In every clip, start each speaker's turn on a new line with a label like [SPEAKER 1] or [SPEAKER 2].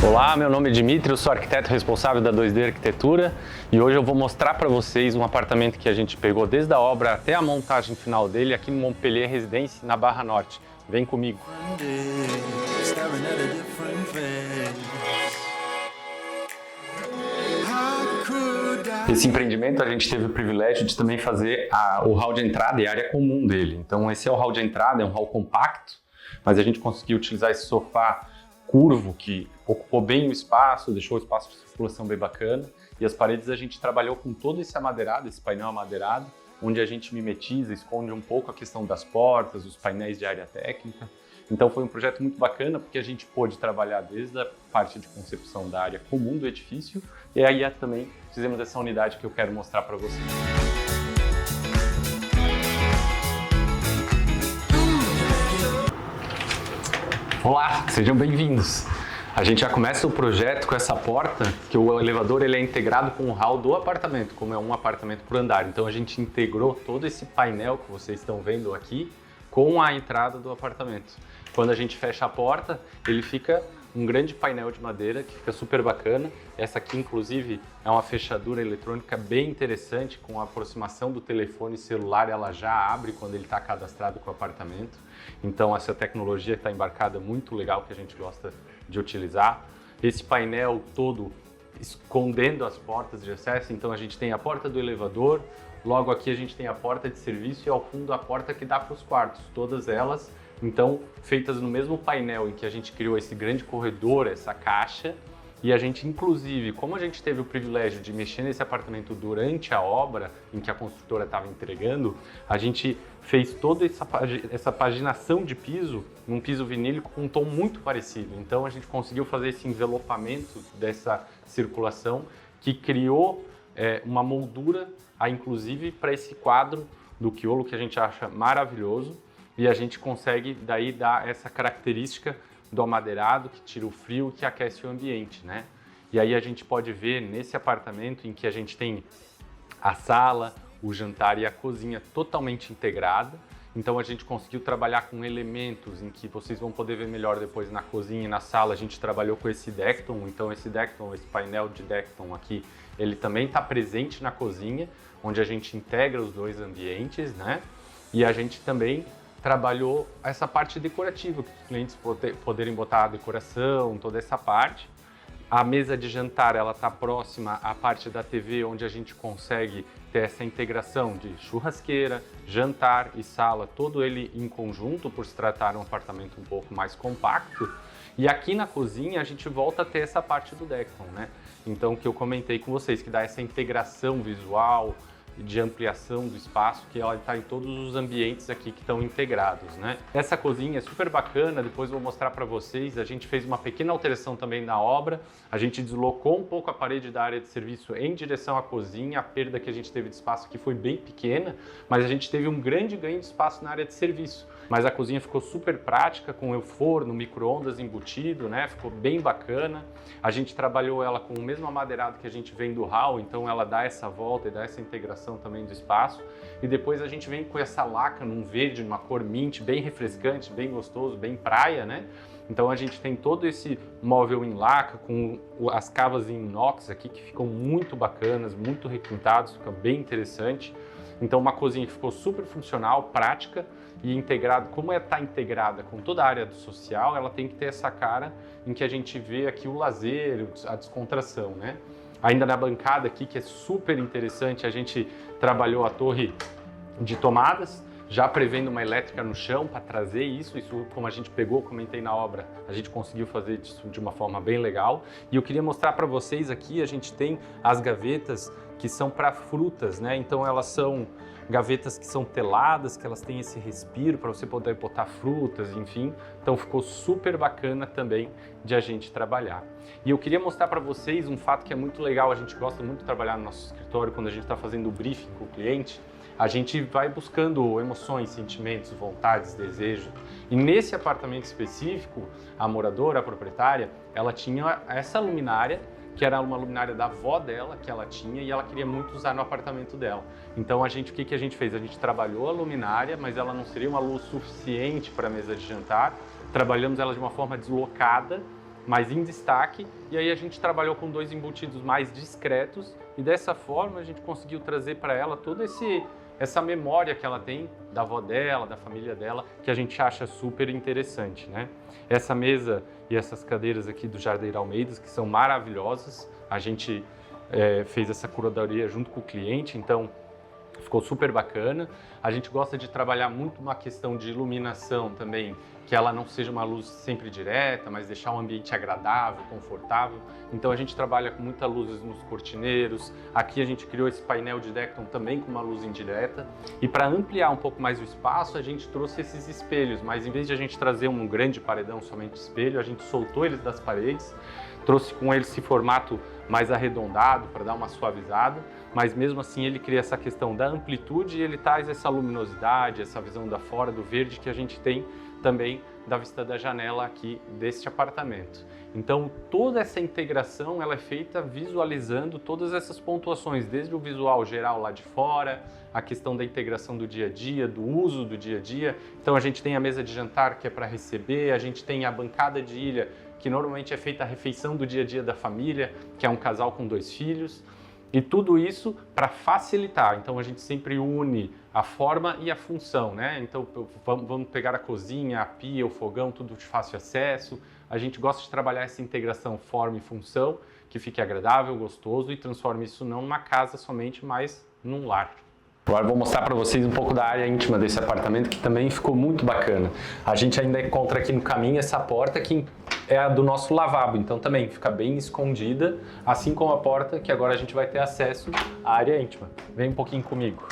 [SPEAKER 1] Olá, meu nome é Dimitri, eu sou arquiteto responsável da 2D Arquitetura e hoje eu vou mostrar para vocês um apartamento que a gente pegou desde a obra até a montagem final dele aqui no Montpellier Residence, na Barra Norte. Vem comigo! Esse empreendimento a gente teve o privilégio de também fazer o hall de entrada e a área comum dele. Então esse é o hall de entrada, é um hall compacto, mas a gente conseguiu utilizar esse sofá curvo que ocupou bem o espaço, deixou o espaço de circulação bem bacana. E as paredes a gente trabalhou com todo esse amadeirado, esse painel amadeirado, onde a gente mimetiza, esconde um pouco a questão das portas, os painéis de área técnica. Então foi um projeto muito bacana porque a gente pôde trabalhar desde a parte de concepção da área comum do edifício e aí também fizemos essa unidade que eu quero mostrar para vocês. Olá, sejam bem-vindos! A gente já começa o projeto com essa porta, que o elevador ele é integrado com o hall do apartamento, como é um apartamento por andar. Então a gente integrou todo esse painel que vocês estão vendo aqui com a entrada do apartamento. Quando a gente fecha a porta, ele fica um grande painel de madeira que fica super bacana. Essa aqui, inclusive, é uma fechadura eletrônica bem interessante, com a aproximação do telefone celular, ela já abre quando ele está cadastrado com o apartamento. Então, essa tecnologia está embarcada muito legal que a gente gosta de utilizar. Esse painel todo escondendo as portas de acesso, então a gente tem a porta do elevador, logo aqui a gente tem a porta de serviço e ao fundo a porta que dá para os quartos, todas elas então feitas no mesmo painel em que a gente criou esse grande corredor, essa caixa. E a gente, inclusive, como a gente teve o privilégio de mexer nesse apartamento durante a obra em que a construtora estava entregando, a gente fez toda essa paginação de piso, num piso vinílico com um tom muito parecido. Então a gente conseguiu fazer esse envelopamento dessa circulação que criou uma moldura, inclusive para esse quadro do Quiolo que a gente acha maravilhoso. E a gente consegue daí dar essa característica do amadeirado que tira o frio, que aquece o ambiente, né? E aí a gente pode ver nesse apartamento em que a gente tem a sala, o jantar e a cozinha totalmente integrada. Então a gente conseguiu trabalhar com elementos em que vocês vão poder ver melhor depois na cozinha e na sala. A gente trabalhou com esse Dekton, então esse painel de Dekton aqui, ele também está presente na cozinha, onde a gente integra os dois ambientes, né? E a gente também trabalhou essa parte decorativa, que os clientes poderem botar a decoração, toda essa parte. A mesa de jantar, ela está próxima à parte da TV, onde a gente consegue ter essa integração de churrasqueira, jantar e sala, todo ele em conjunto, por se tratar de um apartamento um pouco mais compacto. E aqui na cozinha, a gente volta a ter essa parte do Dekton, né? Então, que eu comentei com vocês, que dá essa integração visual, de ampliação do espaço, que ela está em todos os ambientes aqui que estão integrados, né? Essa cozinha é super bacana, depois eu vou mostrar para vocês. A gente fez uma pequena alteração também na obra, a gente deslocou um pouco a parede da área de serviço em direção à cozinha. A perda que a gente teve de espaço aqui foi bem pequena, mas a gente teve um grande ganho de espaço na área de serviço. Mas a cozinha ficou super prática, com o forno, micro-ondas embutido, né? Ficou bem bacana. A gente trabalhou ela com o mesmo amadeirado que a gente vem do hall, então ela dá essa volta e dá essa integração também do espaço. E depois a gente vem com essa laca num verde, numa cor mint, bem refrescante, bem gostoso, bem praia, né? Então a gente tem todo esse móvel em laca com as cavas em inox aqui que ficam muito bacanas, muito requintados, fica bem interessante. Então uma cozinha que ficou super funcional, prática e integrada. Como está integrada com toda a área do social, ela tem que ter essa cara em que a gente vê aqui o lazer, a descontração, né? Ainda na bancada aqui, que é super interessante, a gente trabalhou a torre de tomadas, já prevendo uma elétrica no chão para trazer isso como a gente pegou, comentei na obra, a gente conseguiu fazer isso de uma forma bem legal. E eu queria mostrar para vocês aqui, a gente tem as gavetas que são para frutas, né? Então elas são gavetas que são teladas, que elas têm esse respiro para você poder botar frutas, enfim. Então ficou super bacana também de a gente trabalhar. E eu queria mostrar para vocês um fato que é muito legal, a gente gosta muito de trabalhar no nosso escritório quando a gente está fazendo o briefing com o cliente. A gente vai buscando emoções, sentimentos, vontades, desejos. E nesse apartamento específico, a moradora, a proprietária, ela tinha essa luminária, que era uma luminária da avó dela, que ela tinha, e ela queria muito usar no apartamento dela. Então o que a gente fez? A gente trabalhou a luminária, mas ela não seria uma luz suficiente para a mesa de jantar. Trabalhamos ela de uma forma deslocada, mais em destaque, e aí a gente trabalhou com 2 embutidos mais discretos, e dessa forma a gente conseguiu trazer para ela toda essa memória que ela tem da avó dela, da família dela, que a gente acha super interessante, né? Essa mesa e essas cadeiras aqui do Jardim Almeidas, que são maravilhosas, a gente fez essa curadoria junto com o cliente, então ficou super bacana. A gente gosta de trabalhar muito uma questão de iluminação também, que ela não seja uma luz sempre direta, mas deixar um ambiente agradável, confortável. Então a gente trabalha com muita luz nos cortineiros. Aqui a gente criou esse painel de Decton também com uma luz indireta. E para ampliar um pouco mais o espaço, a gente trouxe esses espelhos, mas em vez de a gente trazer um grande paredão somente espelho, a gente soltou eles das paredes, trouxe com ele esse formato mais arredondado para dar uma suavizada, mas mesmo assim ele cria essa questão da amplitude e ele traz essa luminosidade, essa visão da fora, do verde que a gente tem também da vista da janela aqui deste apartamento. Então toda essa integração ela é feita visualizando todas essas pontuações, desde o visual geral lá de fora, a questão da integração do dia a dia, do uso do dia a dia. Então a gente tem a mesa de jantar que é para receber, a gente tem a bancada de ilha, que normalmente é feita a refeição do dia a dia da família, que é um casal com 2 filhos, e tudo isso para facilitar. Então a gente sempre une a forma e a função, né? Então vamos pegar a cozinha, a pia, o fogão, tudo de fácil acesso. A gente gosta de trabalhar essa integração forma e função, que fique agradável, gostoso e transforme isso não numa casa somente, mas num lar. Agora vou mostrar para vocês um pouco da área íntima desse apartamento, que também ficou muito bacana. A gente ainda encontra aqui no caminho essa porta que é a do nosso lavabo, então também fica bem escondida, assim como a porta que agora a gente vai ter acesso à área íntima. Vem um pouquinho comigo.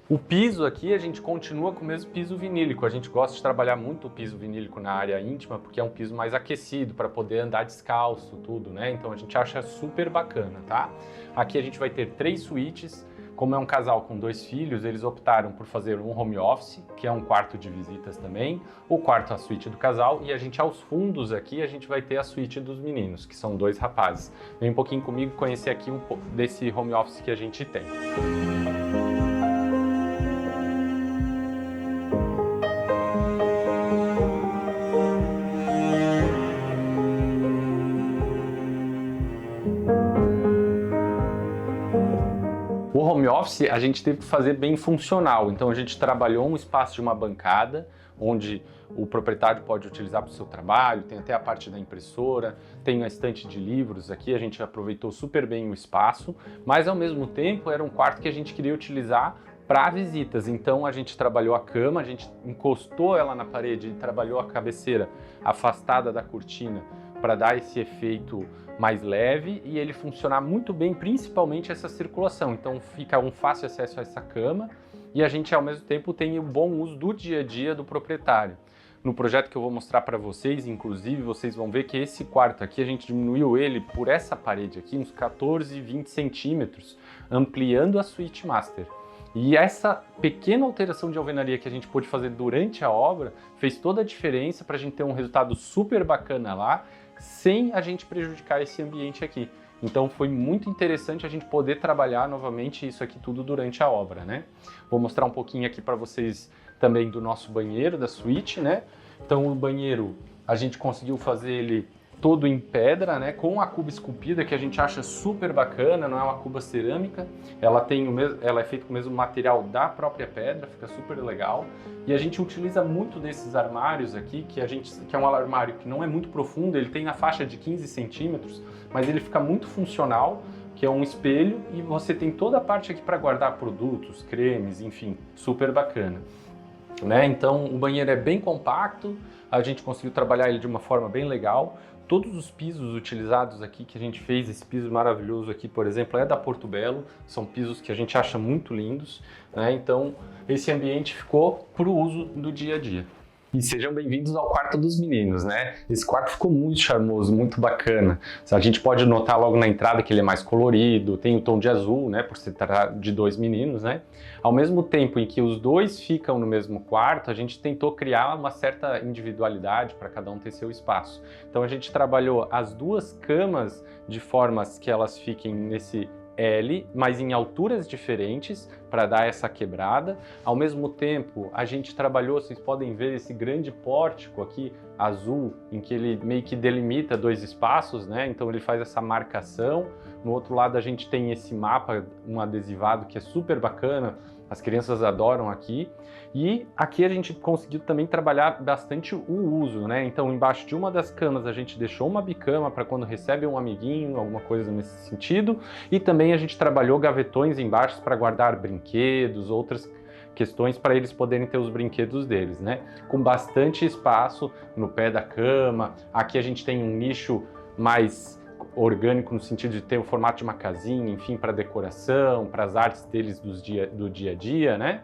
[SPEAKER 1] O piso aqui, a gente continua com o mesmo piso vinílico. A gente gosta de trabalhar muito o piso vinílico na área íntima, porque é um piso mais aquecido, para poder andar descalço, tudo, né? Então a gente acha super bacana, tá? Aqui a gente vai ter 3 suítes. Como é um casal com 2 filhos, eles optaram por fazer um home office, que é um quarto de visitas também, o quarto a suíte do casal, e a gente aos fundos aqui, a gente vai ter a suíte dos meninos, que são 2 rapazes. Vem um pouquinho comigo conhecer aqui um pouco desse home office que a gente tem. O home office a gente teve que fazer bem funcional, então a gente trabalhou um espaço de uma bancada, onde o proprietário pode utilizar para o seu trabalho, tem até a parte da impressora, tem uma estante de livros aqui, a gente aproveitou super bem o espaço, mas ao mesmo tempo era um quarto que a gente queria utilizar para visitas, então a gente trabalhou a cama, a gente encostou ela na parede e trabalhou a cabeceira afastada da cortina para dar esse efeito mais leve e ele funcionar muito bem, principalmente essa circulação. Então fica um fácil acesso a essa cama e a gente ao mesmo tempo tem o bom uso do dia a dia do proprietário. No projeto que eu vou mostrar para vocês, inclusive, vocês vão ver que esse quarto aqui a gente diminuiu ele por essa parede aqui, uns 14, 20 centímetros, ampliando a suíte master. E essa pequena alteração de alvenaria que a gente pôde fazer durante a obra fez toda a diferença para a gente ter um resultado super bacana lá, sem a gente prejudicar esse ambiente aqui. Então foi muito interessante a gente poder trabalhar novamente isso aqui tudo durante a obra, né? Vou mostrar um pouquinho aqui para vocês também do nosso banheiro, da suíte, né? Então o banheiro a gente conseguiu fazer ele todo em pedra, né, com a cuba esculpida, que a gente acha super bacana, não é uma cuba cerâmica, ela é feita com o mesmo material da própria pedra, fica super legal. E a gente utiliza muito desses armários aqui, que é um armário que não é muito profundo, ele tem na faixa de 15 centímetros, mas ele fica muito funcional, que é um espelho, e você tem toda a parte aqui para guardar produtos, cremes, enfim, super bacana. Né? Então o banheiro é bem compacto, a gente conseguiu trabalhar ele de uma forma bem legal. Todos os pisos utilizados aqui que a gente fez, esse piso maravilhoso aqui, por exemplo, é da Porto Belo, são pisos que a gente acha muito lindos, né? Então esse ambiente ficou para o uso do dia a dia. E sejam bem-vindos ao quarto dos meninos, né? Esse quarto ficou muito charmoso, muito bacana. A gente pode notar logo na entrada que ele é mais colorido, tem o tom de azul, né? Por se tratar de 2 meninos, né? Ao mesmo tempo em que os 2 ficam no mesmo quarto, a gente tentou criar uma certa individualidade para cada um ter seu espaço. Então a gente trabalhou as 2 camas de formas que elas fiquem nesse L, mas em alturas diferentes, para dar essa quebrada. Ao mesmo tempo, a gente trabalhou, vocês podem ver esse grande pórtico aqui, azul, em que ele meio que delimita dois espaços, né? Então ele faz essa marcação. No outro lado a gente tem esse mapa, um adesivado que é super bacana, as crianças adoram aqui. E aqui a gente conseguiu também trabalhar bastante o uso, né? Então embaixo de uma das camas a gente deixou uma bicama para quando recebe um amiguinho, alguma coisa nesse sentido. E também a gente trabalhou gavetões embaixo para guardar brinquedos, outras questões para eles poderem ter os brinquedos deles, né? Com bastante espaço no pé da cama. Aqui a gente tem um nicho mais orgânico no sentido de ter o formato de uma casinha, enfim, para decoração, para as artes deles do dia a dia, né?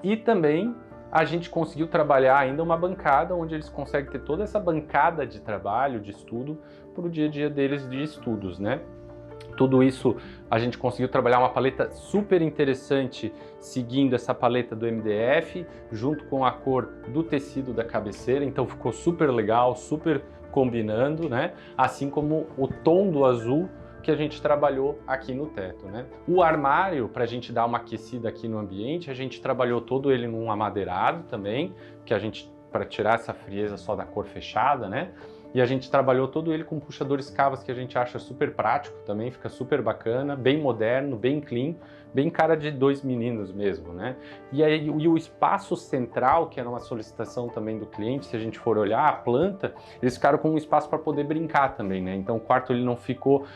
[SPEAKER 1] E também a gente conseguiu trabalhar ainda uma bancada onde eles conseguem ter toda essa bancada de trabalho, de estudo, para o dia a dia deles de estudos, né? Tudo isso a gente conseguiu trabalhar uma paleta super interessante, seguindo essa paleta do MDF, junto com a cor do tecido da cabeceira, então ficou super legal, super combinando, né? Assim como o tom do azul que a gente trabalhou aqui no teto, né? O armário, para a gente dar uma aquecida aqui no ambiente, a gente trabalhou todo ele num amadeirado também, que a gente, para tirar essa frieza só da cor fechada, né? E a gente trabalhou todo ele com puxadores cavas que a gente acha super prático também, fica super bacana, bem moderno, bem clean, bem cara de dois meninos mesmo, né? E aí o espaço central, que era uma solicitação também do cliente, se a gente for olhar a planta, eles ficaram com um espaço para poder brincar também, né? Então o quarto ele não ficou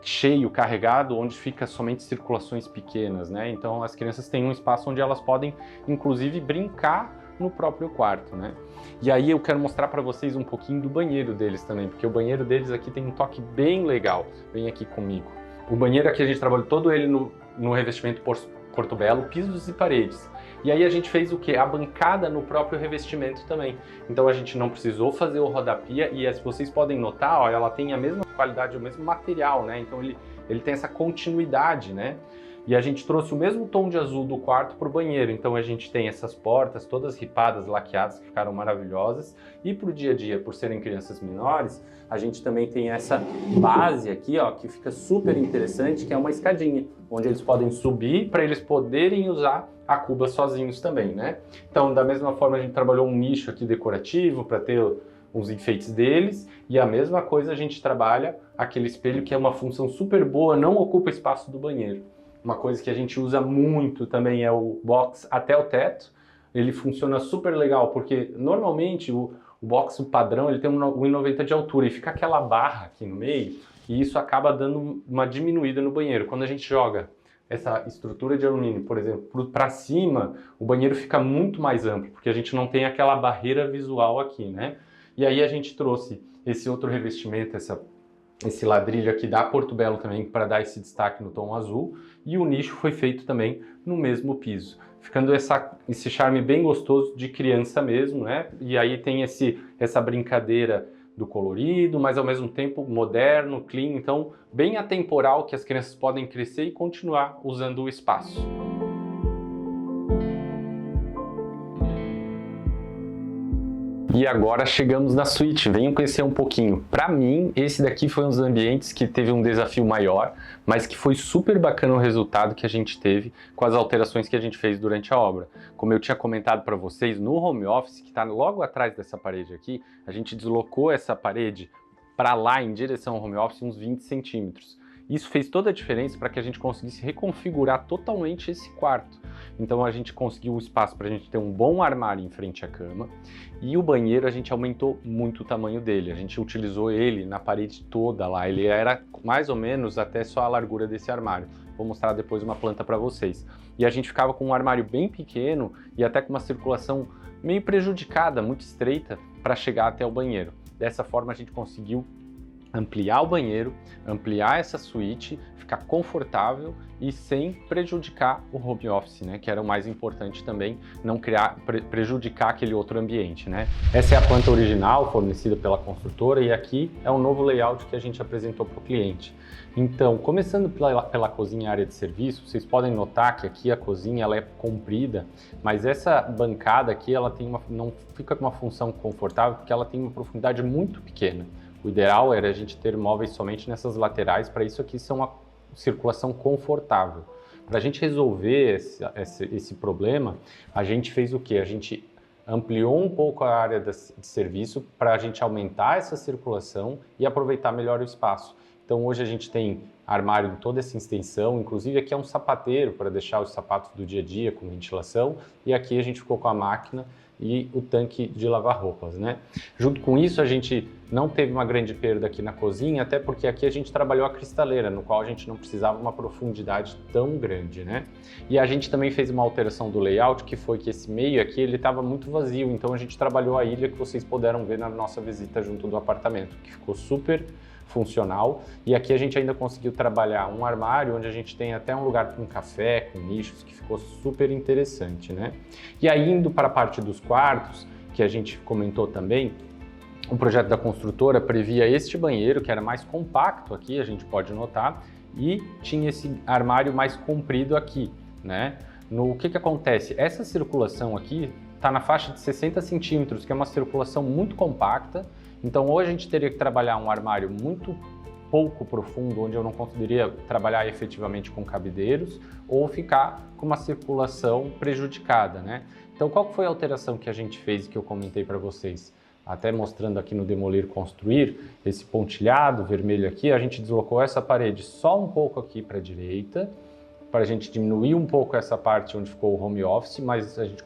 [SPEAKER 1] cheio, carregado, onde fica somente circulações pequenas, né? Então as crianças têm um espaço onde elas podem, inclusive, brincar no próprio quarto, né? E aí eu quero mostrar para vocês um pouquinho do banheiro deles também, porque o banheiro deles aqui tem um toque bem legal. Vem aqui comigo. O banheiro aqui a gente trabalhou todo ele no revestimento Portobello, pisos e paredes. E aí a gente fez o quê? A bancada no próprio revestimento também. Então a gente não precisou fazer o rodapia e se vocês podem notar, ó, ela tem a mesma qualidade, o mesmo material, né? Então ele tem essa continuidade, né? E a gente trouxe o mesmo tom de azul do quarto para o banheiro, então a gente tem essas portas todas ripadas, laqueadas, que ficaram maravilhosas. E para o dia a dia, por serem crianças menores, a gente também tem essa base aqui, ó, que fica super interessante, que é uma escadinha, onde eles podem subir para eles poderem usar a cuba sozinhos também, né? Então, da mesma forma, a gente trabalhou um nicho aqui decorativo para ter os enfeites deles, e a mesma coisa a gente trabalha aquele espelho que é uma função super boa, não ocupa espaço do banheiro. Uma coisa que a gente usa muito também é o box até o teto. Ele funciona super legal, porque normalmente o box, o padrão, ele tem 1,90 de altura e fica aquela barra aqui no meio, e isso acaba dando uma diminuída no banheiro. Quando a gente joga essa estrutura de alumínio, por exemplo, para cima, o banheiro fica muito mais amplo, porque a gente não tem aquela barreira visual aqui, né? E aí a gente trouxe esse outro revestimento, esse ladrilho aqui da Portobello também, para dar esse destaque no tom azul, e o nicho foi feito também no mesmo piso, ficando esse charme bem gostoso de criança mesmo, né? E aí tem essa brincadeira do colorido, mas ao mesmo tempo moderno, clean, então bem atemporal, que as crianças podem crescer e continuar usando o espaço. E agora chegamos na suíte, venham conhecer um pouquinho. Para mim, esse daqui foi um dos ambientes que teve um desafio maior, mas que foi super bacana o resultado que a gente teve com as alterações que a gente fez durante a obra. Como eu tinha comentado para vocês, no home office, que está logo atrás dessa parede aqui, a gente deslocou essa parede para lá, em direção ao home office, uns 20 centímetros. Isso fez toda a diferença para que a gente conseguisse reconfigurar totalmente esse quarto. Então a gente conseguiu o espaço para a gente ter um bom armário em frente à cama, e o banheiro a gente aumentou muito o tamanho dele. A gente utilizou ele na parede toda lá, ele era mais ou menos até só a largura desse armário. Vou mostrar depois uma planta para vocês. E a gente ficava com um armário bem pequeno e até com uma circulação meio prejudicada, muito estreita, para chegar até o banheiro. Dessa forma a gente conseguiu ampliar o banheiro, ampliar essa suíte, ficar confortável e sem prejudicar o home office, né? Que era o mais importante também, não prejudicar aquele outro ambiente, né? Essa é a planta original fornecida pela construtora e aqui é o novo layout que a gente apresentou para o cliente. Então, começando pela cozinha e área de serviço, vocês podem notar que aqui a cozinha ela é comprida, mas essa bancada aqui ela não fica com uma função confortável porque ela tem uma profundidade muito pequena. O ideal era a gente ter móveis somente nessas laterais, para isso aqui ser uma circulação confortável. Para a gente resolver esse problema, a gente fez o quê? A gente ampliou um pouco a área de serviço para a gente aumentar essa circulação e aproveitar melhor o espaço. Então hoje a gente tem armário em toda essa extensão, inclusive aqui é um sapateiro para deixar os sapatos do dia a dia com ventilação, e aqui a gente ficou com a máquina e o tanque de lavar roupas, né? Junto com isso, a gente não teve uma grande perda aqui na cozinha, até porque aqui a gente trabalhou a cristaleira, no qual a gente não precisava uma profundidade tão grande, né? E a gente também fez uma alteração do layout, que foi que esse meio aqui, ele estava muito vazio, então a gente trabalhou a ilha que vocês puderam ver na nossa visita junto do apartamento, que ficou super funcional. E aqui a gente ainda conseguiu trabalhar um armário onde a gente tem até um lugar com café, com nichos, que ficou super interessante, né? E aí, indo para a parte dos quartos, que a gente comentou também, o projeto da construtora previa este banheiro, que era mais compacto aqui, a gente pode notar, e tinha esse armário mais comprido aqui, né? O que acontece? Essa circulação aqui está na faixa de 60 centímetros, que é uma circulação muito compacta. Então, ou a gente teria que trabalhar um armário muito pouco profundo, onde eu não conseguiria trabalhar efetivamente com cabideiros, ou ficar com uma circulação prejudicada, né? Então, qual foi a alteração que a gente fez que eu comentei para vocês? Até mostrando aqui no Demolir Construir, esse pontilhado vermelho aqui, a gente deslocou essa parede só um pouco aqui para a direita, para a gente diminuir um pouco essa parte onde ficou o home office, mas a gente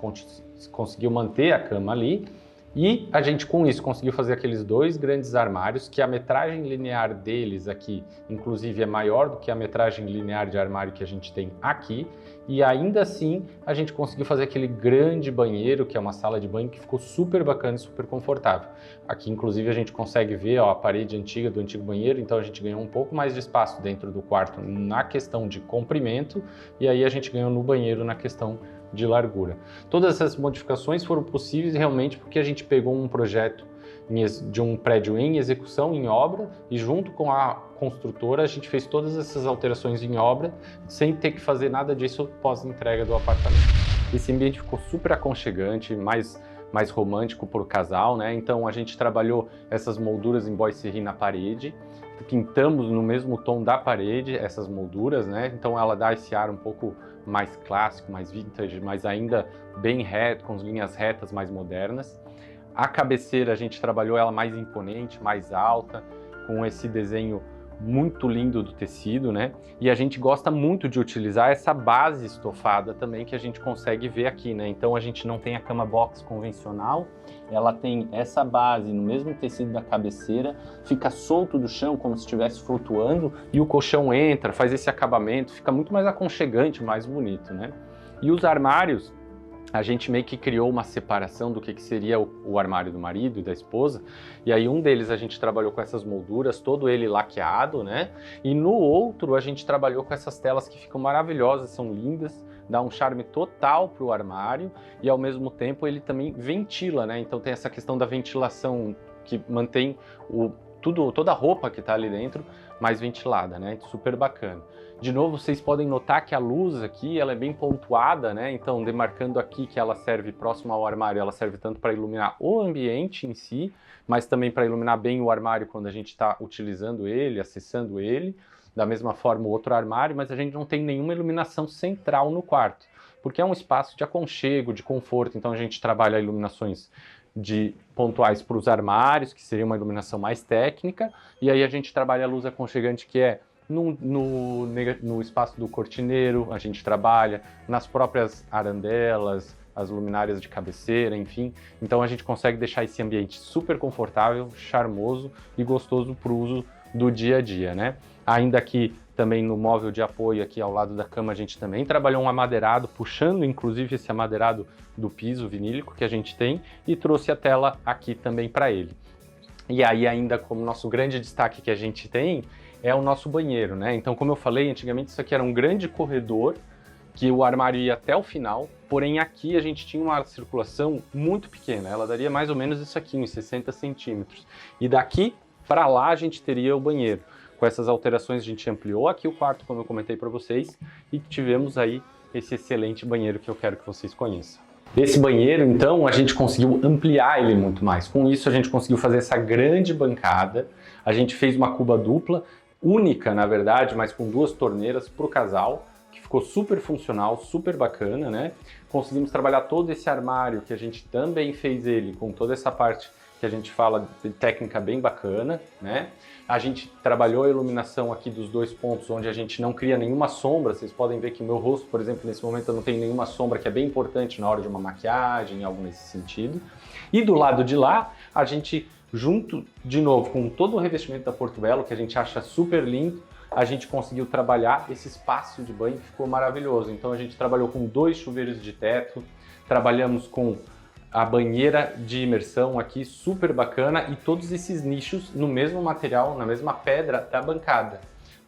[SPEAKER 1] conseguiu manter a cama ali. E a gente, com isso, conseguiu fazer aqueles dois grandes armários, que a metragem linear deles aqui, inclusive, é maior do que a metragem linear de armário que a gente tem aqui. E ainda assim, a gente conseguiu fazer aquele grande banheiro, que é uma sala de banho, que ficou super bacana e super confortável. Aqui, inclusive, a gente consegue ver, ó, a parede antiga do antigo banheiro, então a gente ganhou um pouco mais de espaço dentro do quarto na questão de comprimento, e aí a gente ganhou no banheiro na questão de largura. Todas essas modificações foram possíveis realmente porque a gente pegou um projeto de um prédio em execução, em obra, e junto com a construtora a gente fez todas essas alterações em obra sem ter que fazer nada disso pós-entrega do apartamento. Esse ambiente ficou super aconchegante, mais romântico para o casal, né? Então a gente trabalhou essas molduras em boiserie na parede, pintamos no mesmo tom da parede essas molduras, né? Então ela dá esse ar um pouco mais clássico, mais vintage, mas ainda bem reto, com as linhas retas mais modernas. A cabeceira a gente trabalhou ela mais imponente, mais alta, com esse desenho muito lindo do tecido, né? E a gente gosta muito de utilizar essa base estofada também que a gente consegue ver aqui, né? Então a gente não tem a cama box convencional, ela tem essa base no mesmo tecido da cabeceira, fica solto do chão como se estivesse flutuando e o colchão entra, faz esse acabamento, fica muito mais aconchegante, mais bonito, né? E os armários, a gente meio que criou uma separação do que seria o armário do marido e da esposa, e aí um deles a gente trabalhou com essas molduras, todo ele laqueado, né? E no outro a gente trabalhou com essas telas que ficam maravilhosas, são lindas, dá um charme total para o armário e ao mesmo tempo ele também ventila, né? Então tem essa questão da ventilação que mantém toda a roupa que está ali dentro mais ventilada, né? Super bacana. De novo, vocês podem notar que a luz aqui ela é bem pontuada, né? Então, demarcando aqui que ela serve próximo ao armário, ela serve tanto para iluminar o ambiente em si, mas também para iluminar bem o armário quando a gente está utilizando ele, acessando ele. Da mesma forma, o outro armário, mas a gente não tem nenhuma iluminação central no quarto, porque é um espaço de aconchego, de conforto, então a gente trabalha iluminações pontuais para os armários, que seria uma iluminação mais técnica, e aí a gente trabalha a luz aconchegante, que é no espaço do cortineiro, a gente trabalha nas próprias arandelas, as luminárias de cabeceira, enfim. Então a gente consegue deixar esse ambiente super confortável, charmoso e gostoso para o uso do dia a dia, né? Ainda aqui também no móvel de apoio aqui ao lado da cama a gente também trabalhou um amadeirado, puxando inclusive esse amadeirado do piso vinílico que a gente tem e trouxe a tela aqui também para ele. E aí ainda como nosso grande destaque que a gente tem é o nosso banheiro, né? Então, como eu falei, antigamente isso aqui era um grande corredor que o armário ia até o final, porém aqui a gente tinha uma circulação muito pequena, ela daria mais ou menos isso aqui, uns 60 centímetros. E daqui para lá a gente teria o banheiro. Com essas alterações a gente ampliou aqui o quarto, como eu comentei para vocês, e tivemos aí esse excelente banheiro que eu quero que vocês conheçam. Esse banheiro, então, a gente conseguiu ampliar ele muito mais. Com isso a gente conseguiu fazer essa grande bancada, a gente fez uma cuba dupla, única, na verdade, mas com duas torneiras para o casal, que ficou super funcional, super bacana, né? Conseguimos trabalhar todo esse armário, que a gente também fez ele com toda essa parte que a gente fala de técnica bem bacana, né? A gente trabalhou a iluminação aqui dos dois pontos, onde a gente não cria nenhuma sombra. Vocês podem ver que o meu rosto, por exemplo, nesse momento eu não tenho nenhuma sombra, que é bem importante na hora de uma maquiagem, algo nesse sentido. E do lado de lá, a gente, junto, de novo, com todo o revestimento da Porto Belo, que a gente acha super lindo, a gente conseguiu trabalhar esse espaço de banho que ficou maravilhoso. Então a gente trabalhou com 2 chuveiros de teto, trabalhamos com a banheira de imersão aqui, super bacana, e todos esses nichos no mesmo material, na mesma pedra da bancada.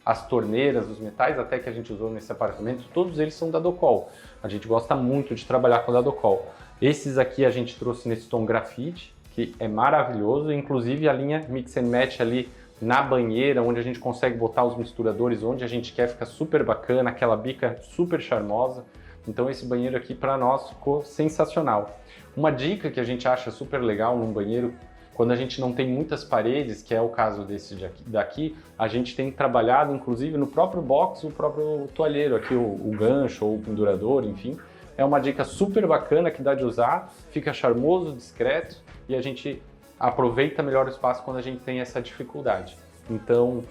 [SPEAKER 1] As torneiras, os metais até que a gente usou nesse apartamento, todos eles são da Docol. A gente gosta muito de trabalhar com a da Docol. Esses aqui a gente trouxe nesse tom grafite, que é maravilhoso, inclusive a linha Mix and Match ali na banheira, onde a gente consegue botar os misturadores onde a gente quer, fica super bacana, aquela bica super charmosa. Então esse banheiro aqui para nós ficou sensacional. Uma dica que a gente acha super legal num banheiro, quando a gente não tem muitas paredes, que é o caso desse daqui, a gente tem trabalhado inclusive no próprio box, o próprio toalheiro aqui, o gancho ou o pendurador, enfim. É uma dica super bacana que dá de usar, fica charmoso, discreto e a gente aproveita melhor o espaço quando a gente tem essa dificuldade. Então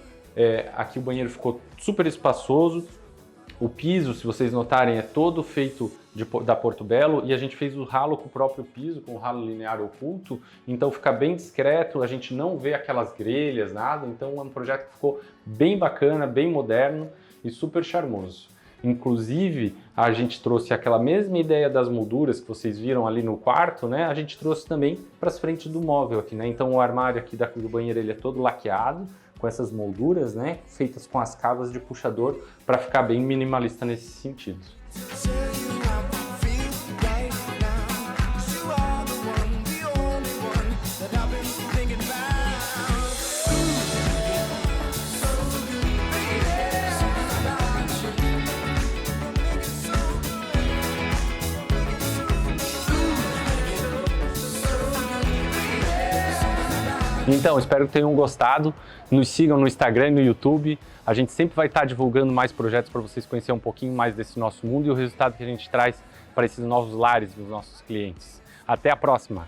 [SPEAKER 1] aqui o banheiro ficou super espaçoso. O piso, se vocês notarem, é todo feito da Porto Belo e a gente fez o ralo com o próprio piso, com o ralo linear oculto, então fica bem discreto, a gente não vê aquelas grelhas, nada, então é um projeto que ficou bem bacana, bem moderno e super charmoso. Inclusive, a gente trouxe aquela mesma ideia das molduras que vocês viram ali no quarto, né? A gente trouxe também para as frentes do móvel aqui, né? Então o armário aqui do banheiro ele é todo laqueado, com essas molduras, né, feitas com as cavas de puxador para ficar bem minimalista nesse sentido. Então, espero que tenham gostado. Nos sigam no Instagram e no YouTube. A gente sempre vai estar divulgando mais projetos para vocês conhecerem um pouquinho mais desse nosso mundo e o resultado que a gente traz para esses novos lares dos nossos clientes. Até a próxima!